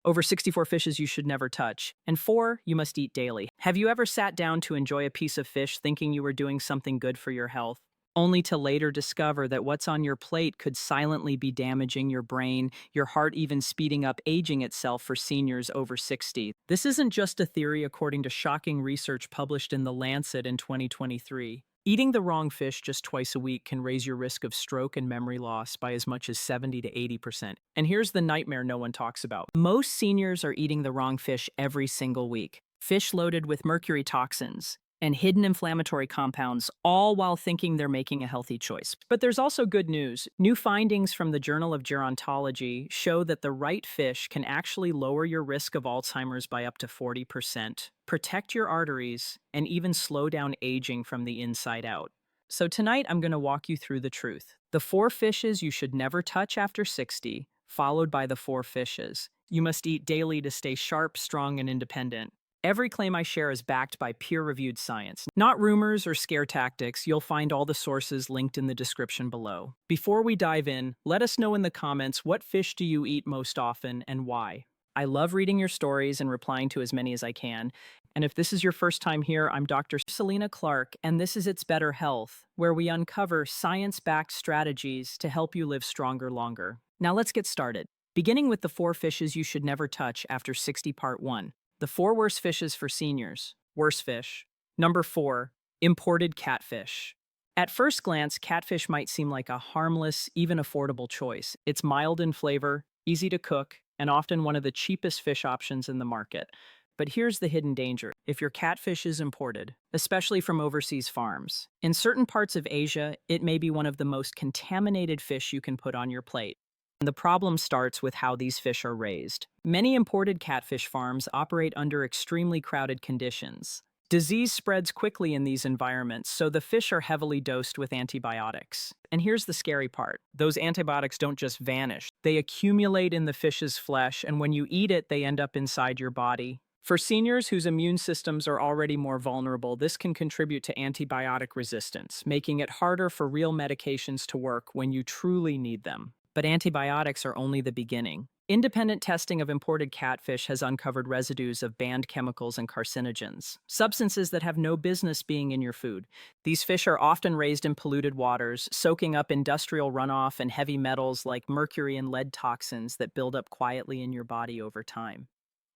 Over 64 fishes you should never touch. And 4, you must eat daily. Have you ever sat down to enjoy a piece of fish thinking you were doing something good for your health, only to later discover that what's on your plate could silently be damaging your brain, your heart even speeding up aging itself for seniors over 60? This isn't just a theory according to shocking research published in The Lancet in 2023. Eating the wrong fish just twice a week can raise your risk of stroke and memory loss by as much as 70 to 80%. And here's the nightmare no one talks about. Most seniors are eating the wrong fish every single week. Fish loaded with mercury toxins and hidden inflammatory compounds, all while thinking they're making a healthy choice. But there's also good news. New findings from the Journal of Gerontology show that the right fish can actually lower your risk of Alzheimer's by up to 40%, protect your arteries, and even slow down aging from the inside out. So tonight, I'm going to walk you through the truth. The 4 fishes you should never touch after 60, followed by the 4 fishes you must eat daily to stay sharp, strong, and independent. Every claim I share is backed by peer-reviewed science, not rumors or scare tactics. You'll find all the sources linked in the description below. Before we dive in, let us know in the comments, what fish do you eat most often and why? I love reading your stories and replying to as many as I can. And if this is your first time here, I'm Dr. Selena Clarke, and this is It's Better Health, where we uncover science-backed strategies to help you live stronger longer. Now let's get started. Beginning with the 4 fishes you should never touch after 60, Part 1. The 4 worst fishes for seniors. Worst fish. Number 4, imported catfish. At first glance, catfish might seem like a harmless, even affordable choice. It's mild in flavor, easy to cook, and often one of the cheapest fish options in the market. But here's the hidden danger. If your catfish is imported, especially from overseas farms, in certain parts of Asia, it may be one of the most contaminated fish you can put on your plate. The problem starts with how these fish are raised. Many imported catfish farms operate under extremely crowded conditions. Disease spreads quickly in these environments, so the fish are heavily dosed with antibiotics. And here's the scary part. Those antibiotics don't just vanish. They accumulate in the fish's flesh, and when you eat it, they end up inside your body. For seniors whose immune systems are already more vulnerable, this can contribute to antibiotic resistance, making it harder for real medications to work when you truly need them. But antibiotics are only the beginning. Independent testing of imported catfish has uncovered residues of banned chemicals and carcinogens, substances that have no business being in your food. These fish are often raised in polluted waters, soaking up industrial runoff and heavy metals like mercury and lead toxins that build up quietly in your body over time.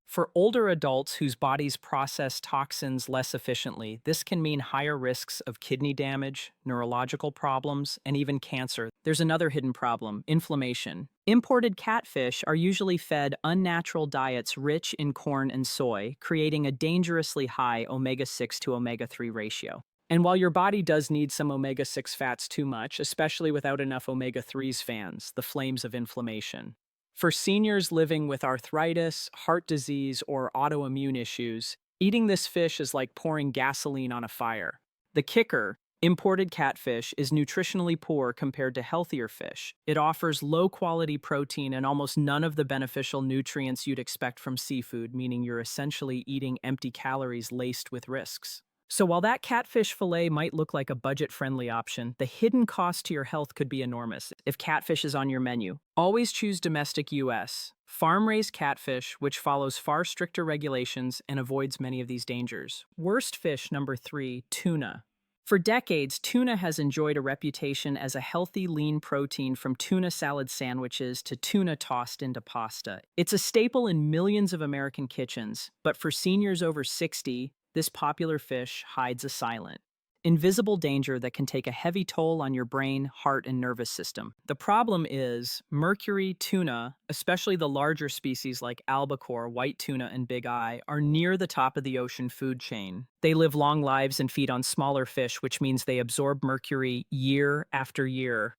For older adults whose bodies process toxins less efficiently, this can mean higher risks of kidney damage, neurological problems, and even cancer. There's another hidden problem: inflammation. Imported catfish are usually fed unnatural diets rich in corn and soy, creating a dangerously high omega-6 to omega-3 ratio. And while your body does need some omega-6 fats too much, especially without enough omega-3s, fans the flames of inflammation. For seniors living with arthritis, heart disease, or autoimmune issues, eating this fish is like pouring gasoline on a fire. The kicker: imported catfish is nutritionally poor compared to healthier fish. It offers low-quality protein and almost none of the beneficial nutrients you'd expect from seafood, meaning you're essentially eating empty calories laced with risks. So while that catfish fillet might look like a budget-friendly option, the hidden cost to your health could be enormous. If catfish is on your menu, always choose domestic U.S. farm-raised catfish, which follows far stricter regulations and avoids many of these dangers. Worst fish, number 3, tuna. For decades, tuna has enjoyed a reputation as a healthy, lean protein, from tuna salad sandwiches to tuna tossed into pasta. It's a staple in millions of American kitchens, but for seniors over 60, this popular fish hides a silent, invisible danger that can take a heavy toll on your brain, heart, and nervous system. The problem is, mercury tuna, especially the larger species like albacore, white tuna, and big eye, are near the top of the ocean food chain. They live long lives and feed on smaller fish, which means they absorb mercury year after year.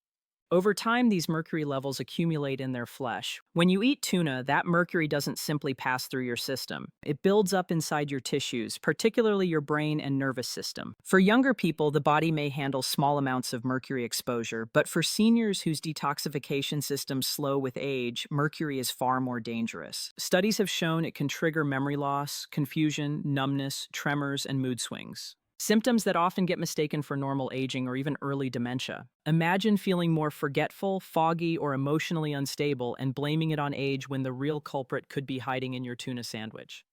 Over time, these mercury levels accumulate in their flesh. When you eat tuna, that mercury doesn't simply pass through your system. It builds up inside your tissues, particularly your brain and nervous system. For younger people, the body may handle small amounts of mercury exposure, but for seniors whose detoxification systems slow with age, mercury is far more dangerous. Studies have shown it can trigger memory loss, confusion, numbness, tremors, and mood swings. symptoms that often get mistaken for normal aging or even early dementia. Imagine feeling more forgetful, foggy, or emotionally unstable and blaming it on age when the real culprit could be hiding in your tuna sandwich.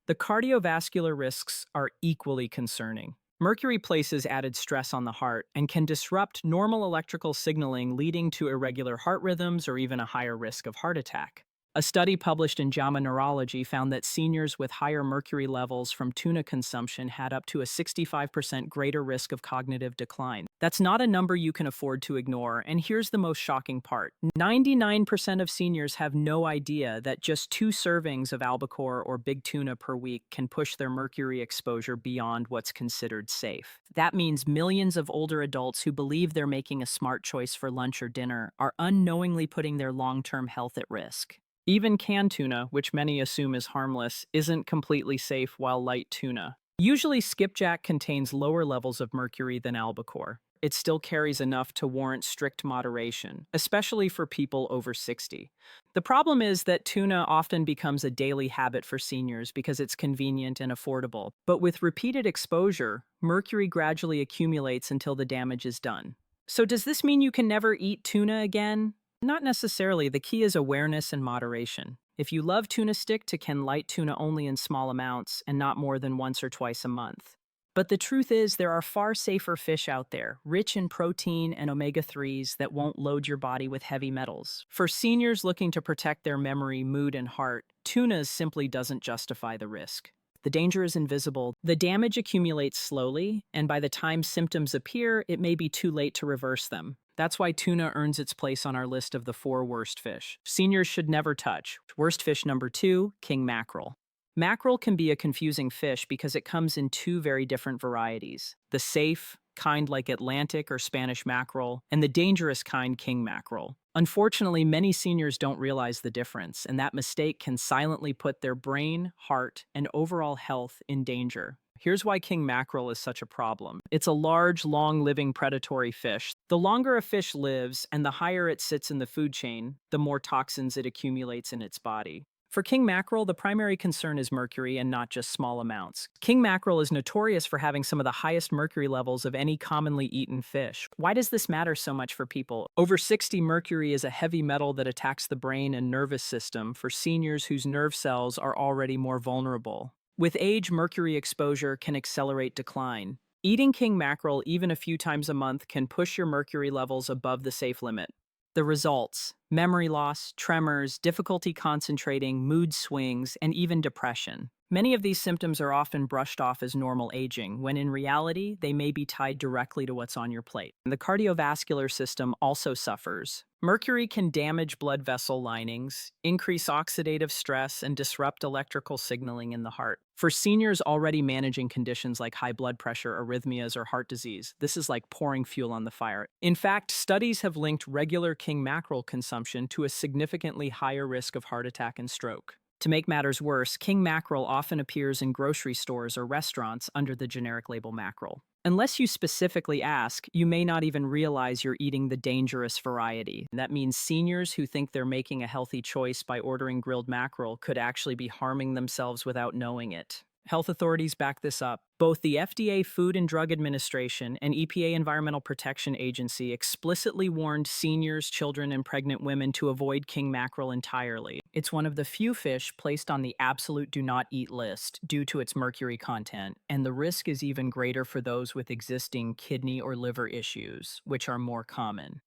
The cardiovascular risks are equally concerning. Mercury places added stress on the heart and can disrupt normal electrical signaling, leading to irregular heart rhythms or even a higher risk of heart attack. A study published in JAMA Neurology found that seniors with higher mercury levels from tuna consumption had up to a 65% greater risk of cognitive decline. That's not a number you can afford to ignore, and here's the most shocking part. 99% of seniors have no idea that just 2 servings of albacore or big tuna per week can push their mercury exposure beyond what's considered safe. That means millions of older adults who believe they're making a smart choice for lunch or dinner are unknowingly putting their long-term health at risk. Even canned tuna, which many assume is harmless, isn't completely safe while light tuna. Usually skipjack contains lower levels of mercury than albacore. It still carries enough to warrant strict moderation, especially for people over 60. The problem is that tuna often becomes a daily habit for seniors because it's convenient and affordable. But with repeated exposure, mercury gradually accumulates until the damage is done. So does this mean you can never eat tuna again? Not necessarily. The key is awareness and moderation. If you love tuna, stick to can light tuna only in small amounts and not more than once or twice a month. But the truth is, there are far safer fish out there, rich in protein and omega-3s that won't load your body with heavy metals. For seniors looking to protect their memory, mood, and heart, tuna simply doesn't justify the risk. The danger is invisible. The damage accumulates slowly, and by the time symptoms appear, it may be too late to reverse them. That's why tuna earns its place on our list of the 4 worst fish seniors should never touch. Worst fish number 2, king mackerel. Mackerel can be a confusing fish because it comes in 2 very different varieties. The safe kind like Atlantic or Spanish mackerel, and the dangerous kind king mackerel. Unfortunately, many seniors don't realize the difference, and that mistake can silently put their brain, heart, and overall health in danger. Here's why king mackerel is such a problem. It's a large, long-living predatory fish. The longer a fish lives and the higher it sits in the food chain, the more toxins it accumulates in its body. For king mackerel, the primary concern is mercury and not just small amounts. King mackerel is notorious for having some of the highest mercury levels of any commonly eaten fish. Why does this matter so much for people? Over 60, mercury is a heavy metal that attacks the brain and nervous system for seniors whose nerve cells are already more vulnerable. With age, mercury exposure can accelerate decline. Eating king mackerel even a few times a month can push your mercury levels above the safe limit. The results: memory loss, tremors, difficulty concentrating, mood swings, and even depression. Many of these symptoms are often brushed off as normal aging, when in reality, they may be tied directly to what's on your plate. The cardiovascular system also suffers. Mercury can damage blood vessel linings, increase oxidative stress, and disrupt electrical signaling in the heart. For seniors already managing conditions like high blood pressure, arrhythmias, or heart disease, this is like pouring fuel on the fire. In fact, studies have linked regular king mackerel consumption to a significantly higher risk of heart attack and stroke. To make matters worse, king mackerel often appears in grocery stores or restaurants under the generic label mackerel. Unless you specifically ask, you may not even realize you're eating the dangerous variety. That means seniors who think they're making a healthy choice by ordering grilled mackerel could actually be harming themselves without knowing it. Health authorities back this up. Both the FDA Food and Drug Administration and EPA Environmental Protection Agency explicitly warned seniors, children, and pregnant women to avoid king mackerel entirely. It's one of the few fish placed on the absolute do not eat list due to its mercury content, and the risk is even greater for those with existing kidney or liver issues, which are more common.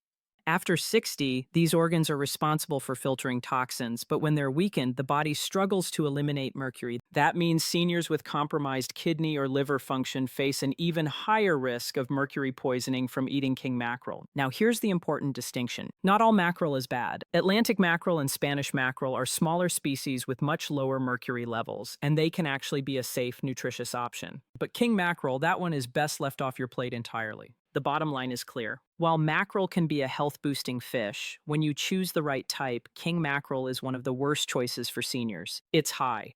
After 60, these organs are responsible for filtering toxins, but when they're weakened, the body struggles to eliminate mercury. That means seniors with compromised kidney or liver function face an even higher risk of mercury poisoning from eating king mackerel. Now, here's the important distinction. Not all mackerel is bad. Atlantic mackerel and Spanish mackerel are smaller species with much lower mercury levels, and they can actually be a safe, nutritious option. But king mackerel, that one is best left off your plate entirely. The bottom line is clear. While mackerel can be a health-boosting fish, when you choose the right type, king mackerel is one of the worst choices for seniors. It's high.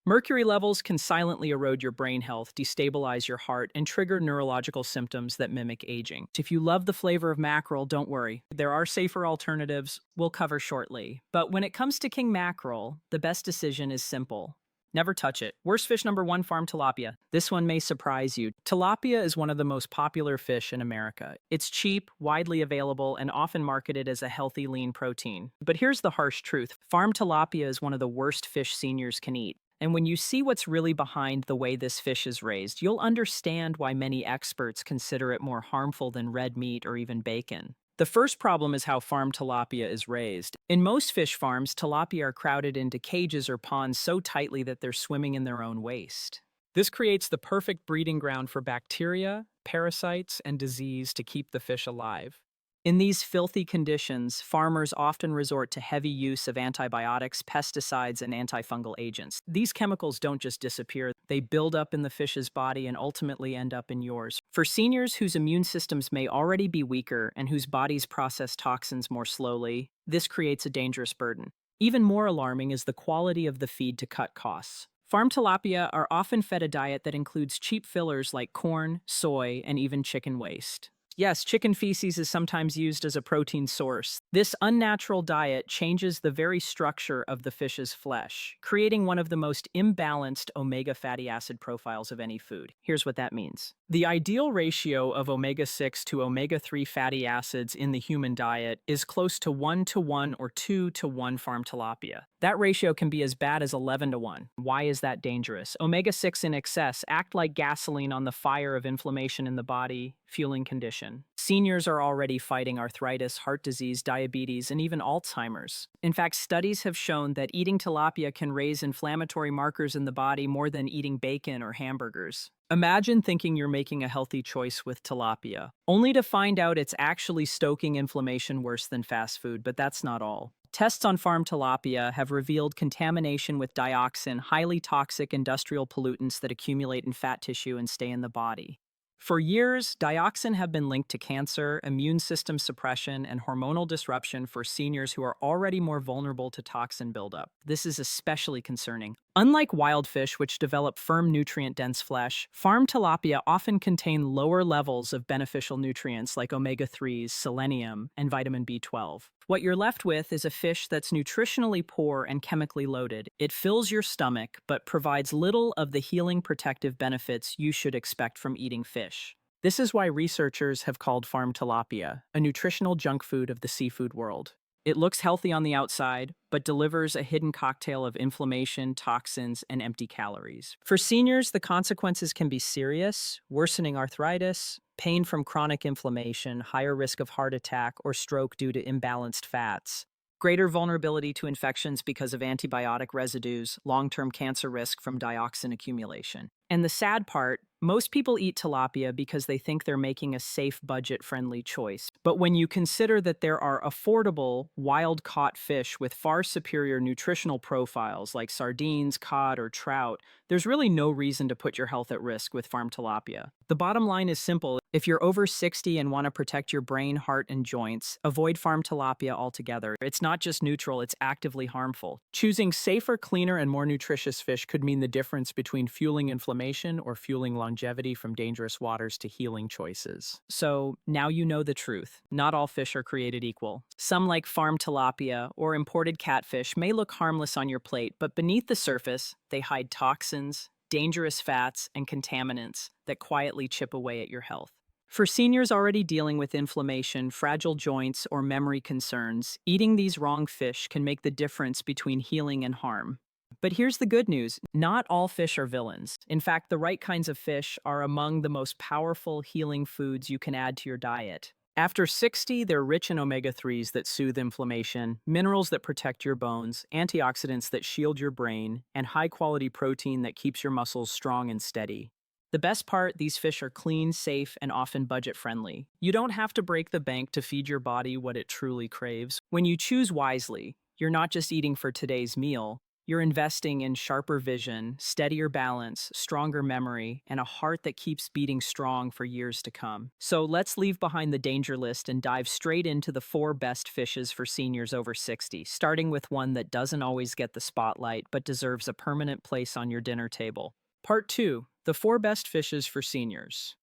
Mercury levels can silently erode your brain health, destabilize your heart, and trigger neurological symptoms that mimic aging. If you love the flavor of mackerel, don't worry. There are safer alternatives we'll cover shortly. But when it comes to king mackerel, the best decision is simple. Never touch it. Worst fish number one, farm tilapia. This one may surprise you. Tilapia is one of the most popular fish in America. It's cheap, widely available, and often marketed as a healthy, lean protein. But here's the harsh truth. Farm tilapia is one of the worst fish seniors can eat. And when you see what's really behind the way this fish is raised, you'll understand why many experts consider it more harmful than red meat or even bacon. The first problem is how farm tilapia is raised. In most fish farms, tilapia are crowded into cages or ponds so tightly that they're swimming in their own waste. This creates the perfect breeding ground for bacteria, parasites, and disease to keep the fish alive. In these filthy conditions, farmers often resort to heavy use of antibiotics, pesticides, and antifungal agents. These chemicals don't just disappear, they build up in the fish's body and ultimately end up in yours. For seniors whose immune systems may already be weaker and whose bodies process toxins more slowly, this creates a dangerous burden. Even more alarming is the quality of the feed to cut costs. Farm tilapia are often fed a diet that includes cheap fillers like corn, soy, and even chicken waste. Yes, chicken feces is sometimes used as a protein source. This unnatural diet changes the very structure of the fish's flesh, creating one of the most imbalanced omega fatty acid profiles of any food. Here's what that means. The ideal ratio of omega-6 to omega-3 fatty acids in the human diet is close to 1 to 1 or 2 to 1 farm tilapia. That ratio can be as bad as 11 to 1. Why is that dangerous? Omega-6 in excess act like gasoline on the fire of inflammation in the body, fueling condition. Seniors are already fighting arthritis, heart disease, diabetes, and even Alzheimer's. In fact, studies have shown that eating tilapia can raise inflammatory markers in the body more than eating bacon or hamburgers. Imagine thinking you're making a healthy choice with tilapia, only to find out it's actually stoking inflammation worse than fast food, but that's not all. Tests on farm tilapia have revealed contamination with dioxin, highly toxic industrial pollutants that accumulate in fat tissue and stay in the body. For years, dioxin have been linked to cancer, immune system suppression, and hormonal disruption for seniors who are already more vulnerable to toxin buildup. This is especially concerning. Unlike wild fish, which develop firm nutrient-dense flesh, farm tilapia often contain lower levels of beneficial nutrients like omega-3s, selenium, and vitamin B12. What you're left with is a fish that's nutritionally poor and chemically loaded. It fills your stomach, but provides little of the healing protective benefits you should expect from eating fish. This is why researchers have called farm tilapia a nutritional junk food of the seafood world. It looks healthy on the outside, but delivers a hidden cocktail of inflammation, toxins, and empty calories. For seniors, the consequences can be serious, worsening arthritis, pain from chronic inflammation, higher risk of heart attack or stroke due to imbalanced fats, greater vulnerability to infections because of antibiotic residues, long-term cancer risk from dioxin accumulation. And the sad part, most people eat tilapia because they think they're making a safe, budget-friendly choice. But when you consider that there are affordable, wild-caught fish with far superior nutritional profiles like sardines, cod, or trout, there's really no reason to put your health at risk with farm tilapia. The bottom line is simple. If you're over 60 and want to protect your brain, heart, and joints, avoid farm tilapia altogether. It's not just neutral, it's actively harmful. Choosing safer, cleaner, and more nutritious fish could mean the difference between fueling inflammation or fueling longevity from dangerous waters to healing choices. So, now you know the truth. Not all fish are created equal. Some, like farm tilapia or imported catfish, may look harmless on your plate, but beneath the surface, they hide toxins, dangerous fats, and contaminants that quietly chip away at your health. For seniors already dealing with inflammation, fragile joints, or memory concerns, eating these wrong fish can make the difference between healing and harm. But here's the good news. Not all fish are villains. In fact, the right kinds of fish are among the most powerful healing foods you can add to your diet. After 60, they're rich in omega-3s that soothe inflammation, minerals that protect your bones, antioxidants that shield your brain, and high-quality protein that keeps your muscles strong and steady. The best part, these fish are clean, safe, and often budget-friendly. You don't have to break the bank to feed your body what it truly craves. When you choose wisely, you're not just eating for today's meal, you're investing in sharper vision, steadier balance, stronger memory, and a heart that keeps beating strong for years to come. So let's leave behind the danger list and dive straight into the 4 best fishes for seniors over 60, starting with one that doesn't always get the spotlight but deserves a permanent place on your dinner table. Part 2. The 4 best fishes for seniors.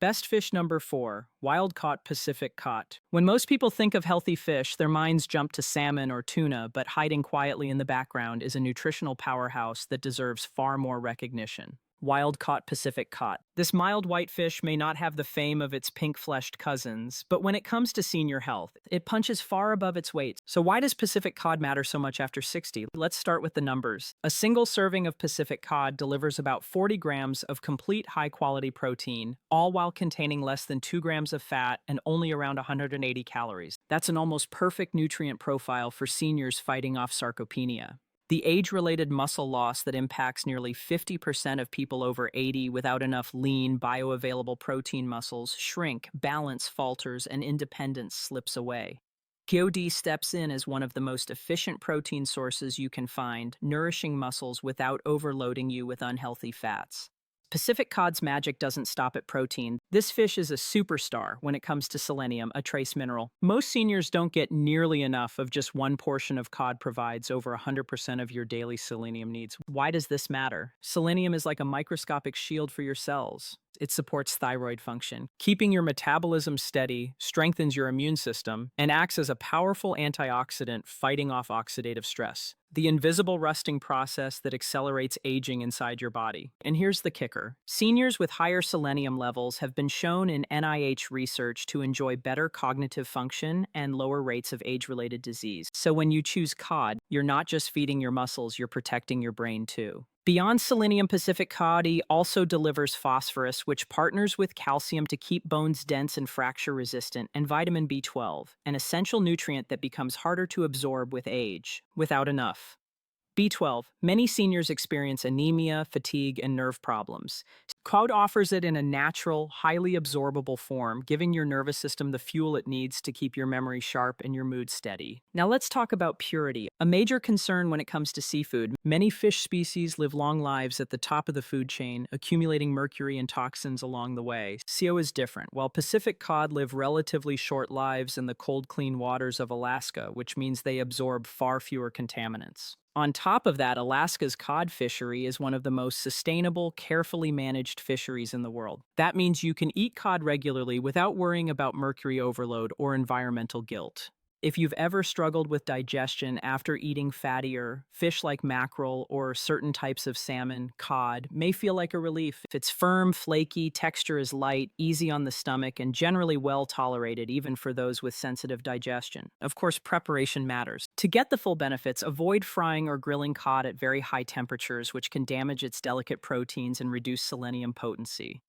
Best fish number 4, wild-caught Pacific cod. When most people think of healthy fish, their minds jump to salmon or tuna, but hiding quietly in the background is a nutritional powerhouse that deserves far more recognition. Wild-caught Pacific cod. This mild white fish may not have the fame of its pink-fleshed cousins, but when it comes to senior health, it punches far above its weight. So why does Pacific cod matter so much after 60? Let's start with the numbers. A single serving of Pacific cod delivers about 40 grams of complete high-quality protein, all while containing less than 2 grams of fat and only around 180 calories. That's an almost perfect nutrient profile for seniors fighting off sarcopenia. The age-related muscle loss that impacts nearly 50% of people over 80 without enough lean, bioavailable protein muscles shrink, balance falters, and independence slips away. POD steps in as one of the most efficient protein sources you can find, nourishing muscles without overloading you with unhealthy fats. Pacific cod's magic doesn't stop at protein. This fish is a superstar when it comes to selenium, a trace mineral. Most seniors don't get nearly enough of just one portion of cod provides over 100% of your daily selenium needs. Why does this matter? Selenium is like a microscopic shield for your cells. It supports thyroid function, keeping your metabolism steady, strengthens your immune system, and acts as a powerful antioxidant fighting off oxidative stress, the invisible rusting process that accelerates aging inside your body. And here's the kicker. Seniors with higher selenium levels have been shown in NIH research to enjoy better cognitive function and lower rates of age-related disease. So when you choose cod, you're not just feeding your muscles, you're protecting your brain too. Beyond selenium, Pacific cod also delivers phosphorus, which partners with calcium to keep bones dense and fracture resistant, and vitamin B12, an essential nutrient that becomes harder to absorb with age, without enough. B12. Many seniors experience anemia, fatigue, and nerve problems. Cod offers it in a natural, highly absorbable form, giving your nervous system the fuel it needs to keep your memory sharp and your mood steady. Now let's talk about purity. A major concern when it comes to seafood. Many fish species live long lives at the top of the food chain, accumulating mercury and toxins along the way. CO is different. While Pacific cod live relatively short lives in the cold, clean waters of Alaska, which means they absorb far fewer contaminants. On top of that, Alaska's cod fishery is one of the most sustainable, carefully managed fisheries in the world. That means you can eat cod regularly without worrying about mercury overload or environmental guilt. If you've ever struggled with digestion after eating fattier fish like mackerel or certain types of salmon, cod may feel like a relief. It's firm, flaky, texture is light, easy on the stomach, and generally well tolerated even for those with sensitive digestion. Of course, preparation matters. To get the full benefits, avoid frying or grilling cod at very high temperatures, which can damage its delicate proteins and reduce selenium potency.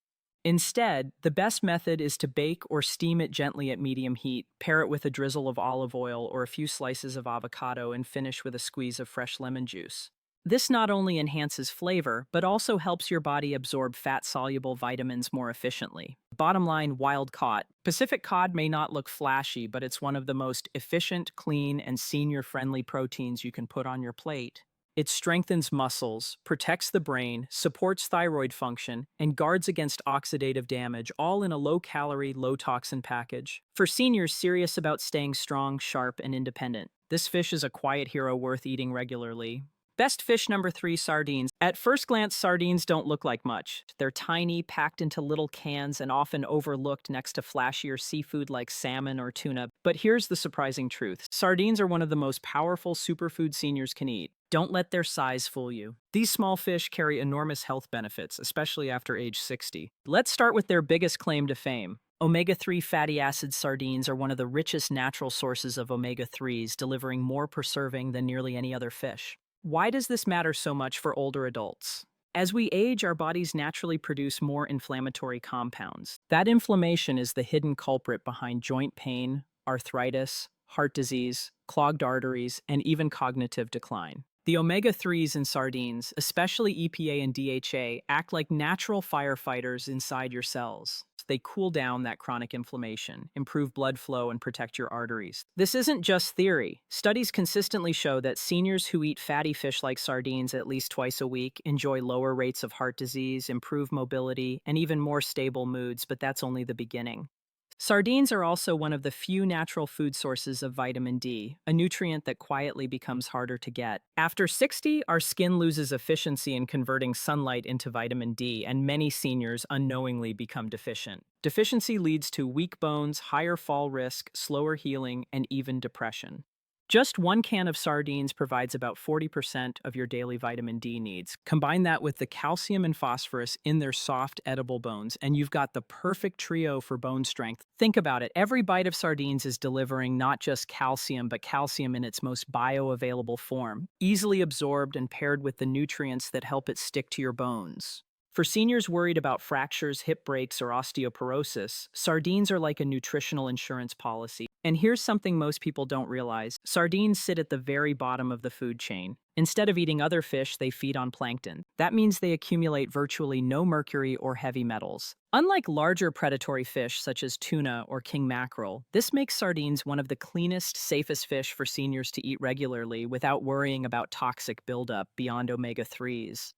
Instead, the best method is to bake or steam it gently at medium heat, pair it with a drizzle of olive oil or a few slices of avocado, and finish with a squeeze of fresh lemon juice. This not only enhances flavor, but also helps your body absorb fat-soluble vitamins more efficiently. Bottom line, wild caught. Pacific cod may not look flashy, but it's one of the most efficient, clean, and senior-friendly proteins you can put on your plate. It strengthens muscles, protects the brain, supports thyroid function, and guards against oxidative damage, all in a low-calorie, low-toxin package. For seniors serious about staying strong, sharp, and independent, this fish is a quiet hero worth eating regularly. Best fish number 3, sardines. At first glance, sardines don't look like much. They're tiny, packed into little cans, and often overlooked next to flashier seafood like salmon or tuna. But here's the surprising truth. Sardines are one of the most powerful superfood seniors can eat. Don't let their size fool you. These small fish carry enormous health benefits, especially after age 60. Let's start with their biggest claim to fame. Omega-3 fatty acid sardines are one of the richest natural sources of omega-3s, delivering more per serving than nearly any other fish. Why does this matter so much for older adults? As we age, our bodies naturally produce more inflammatory compounds. That inflammation is the hidden culprit behind joint pain, arthritis, heart disease, clogged arteries, and even cognitive decline. The omega-3s in sardines, especially EPA and DHA, act like natural firefighters inside your cells. They cool down that chronic inflammation, improve blood flow, and protect your arteries. This isn't just theory. Studies consistently show that seniors who eat fatty fish like sardines at least twice a week enjoy lower rates of heart disease, improved mobility, and even more stable moods, but that's only the beginning. Sardines are also one of the few natural food sources of vitamin D, a nutrient that quietly becomes harder to get. After 60, our skin loses efficiency in converting sunlight into vitamin D, and many seniors unknowingly become deficient. Deficiency leads to weak bones, higher fall risk, slower healing, and even depression. Just one can of sardines provides about 40% of your daily vitamin D needs. Combine that with the calcium and phosphorus in their soft, edible bones, and you've got the perfect trio for bone strength. Think about it. Every bite of sardines is delivering not just calcium, but calcium in its most bioavailable form, easily absorbed and paired with the nutrients that help it stick to your bones. For seniors worried about fractures, hip breaks, or osteoporosis, sardines are like a nutritional insurance policy. And here's something most people don't realize. Sardines sit at the very bottom of the food chain. Instead of eating other fish, they feed on plankton. That means they accumulate virtually no mercury or heavy metals. Unlike larger predatory fish such as tuna or king mackerel, this makes sardines one of the cleanest, safest fish for seniors to eat regularly without worrying about toxic buildup beyond omega-3s.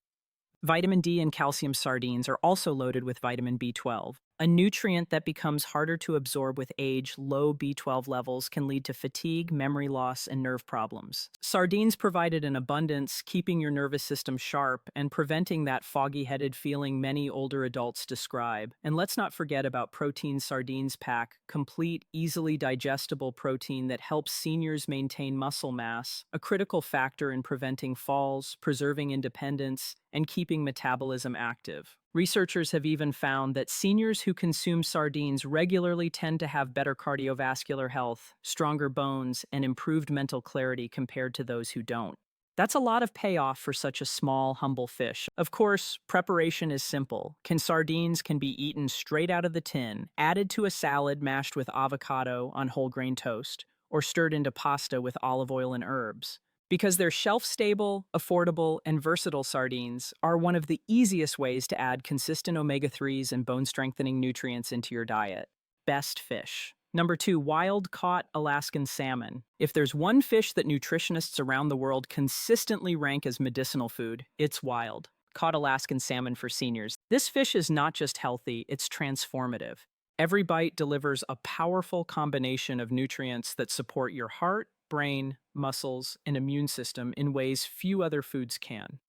Vitamin D and calcium sardines are also loaded with vitamin B12, a nutrient that becomes harder to absorb with age. Low B12 levels can lead to fatigue, memory loss, and nerve problems. Sardines provide it in abundance, keeping your nervous system sharp and preventing that foggy-headed feeling many older adults describe. And let's not forget about Protein Sardines Pack, complete, easily digestible protein that helps seniors maintain muscle mass, a critical factor in preventing falls, preserving independence, and keeping metabolism active. Researchers have even found that seniors who consume sardines regularly tend to have better cardiovascular health, stronger bones, and improved mental clarity compared to those who don't. That's a lot of payoff for such a small, humble fish. Of course, preparation is simple. Sardines can be eaten straight out of the tin, added to a salad mashed with avocado on whole grain toast, or stirred into pasta with olive oil and herbs. Because they're shelf-stable, affordable, and versatile, sardines are one of the easiest ways to add consistent omega-3s and bone-strengthening nutrients into your diet. Best fish. Number 2, wild-caught Alaskan salmon. If there's one fish that nutritionists around the world consistently rank as medicinal food, it's wild-caught Alaskan salmon for seniors. This fish is not just healthy, it's transformative. Every bite delivers a powerful combination of nutrients that support your heart, brain, muscles, and immune system in ways few other foods can.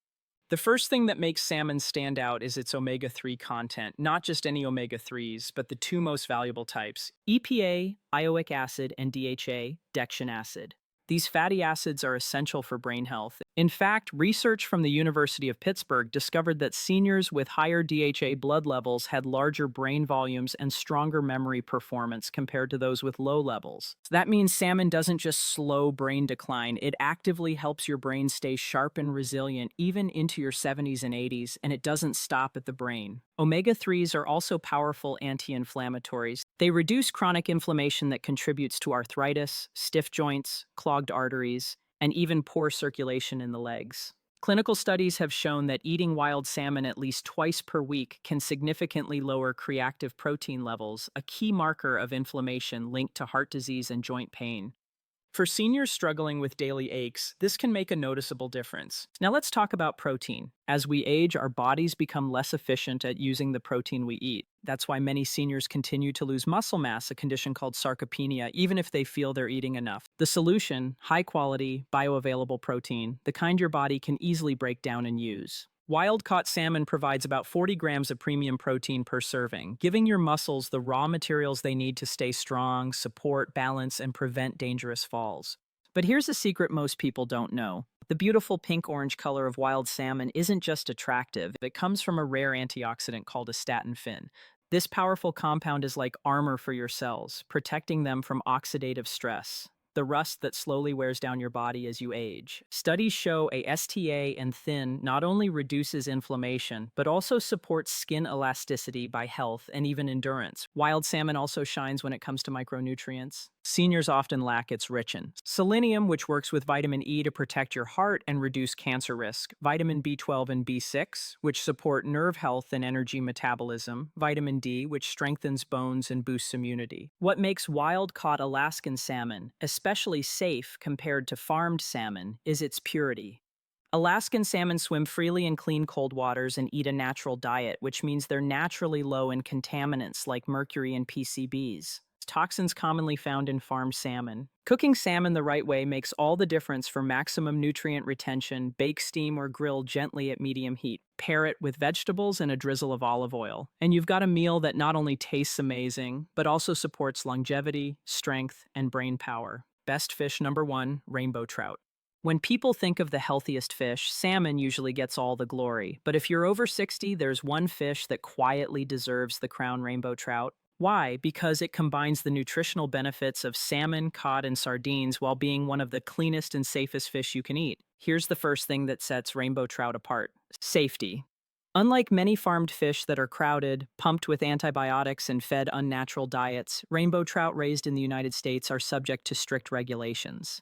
The first thing that makes salmon stand out is its omega-3 content, not just any omega-3s, but the two most valuable types, EPA, ioic acid, and DHA, dection acid. These fatty acids are essential for brain health. In fact, research from the University of Pittsburgh discovered that seniors with higher DHA blood levels had larger brain volumes and stronger memory performance compared to those with low levels. So that means salmon doesn't just slow brain decline, it actively helps your brain stay sharp and resilient even into your 70s and 80s, and it doesn't stop at the brain. Omega-3s are also powerful anti-inflammatories. They reduce chronic inflammation that contributes to arthritis, stiff joints, clogged arteries, and even poor circulation in the legs. Clinical studies have shown that eating wild salmon at least twice per week can significantly lower creatine protein levels, a key marker of inflammation linked to heart disease and joint pain. For seniors struggling with daily aches, this can make a noticeable difference. Now let's talk about protein. As we age, our bodies become less efficient at using the protein we eat. That's why many seniors continue to lose muscle mass, a condition called sarcopenia, even if they feel they're eating enough. The solution: high-quality, bioavailable protein, the kind your body can easily break down and use. Wild-caught salmon provides about 40 grams of premium protein per serving, giving your muscles the raw materials they need to stay strong, support, balance, and prevent dangerous falls. But here's a secret most people don't know. The beautiful pink-orange color of wild salmon isn't just attractive, it comes from a rare antioxidant called astatine. This powerful compound is like armor for your cells, protecting them from oxidative stress, the rust that slowly wears down your body as you age. Studies show ASTA and thin not only reduces inflammation, but also supports skin elasticity by health and even endurance. Wild salmon also shines when it comes to micronutrients. Seniors often lack its rich in selenium, which works with vitamin E to protect your heart and reduce cancer risk, vitamin B12 and B6, which support nerve health and energy metabolism, vitamin D, which strengthens bones and boosts immunity. What makes wild-caught Alaskan salmon especially safe compared to farmed salmon is its purity. Alaskan salmon swim freely in clean cold waters and eat a natural diet, which means they're naturally low in contaminants like mercury and PCBs, toxins commonly found in farmed salmon. Cooking salmon the right way makes all the difference for maximum nutrient retention. Bake, steam, or grill gently at medium heat. Pair it with vegetables and a drizzle of olive oil. And you've got a meal that not only tastes amazing, but also supports longevity, strength, and brain power. Best fish number one, rainbow trout. When people think of the healthiest fish, salmon usually gets all the glory. But if you're over 60, there's one fish that quietly deserves the crown, rainbow trout. Why? Because it combines the nutritional benefits of salmon, cod, and sardines while being one of the cleanest and safest fish you can eat. Here's the first thing that sets rainbow trout apart: safety. Unlike many farmed fish that are crowded, pumped with antibiotics, and fed unnatural diets, rainbow trout raised in the United States are subject to strict regulations.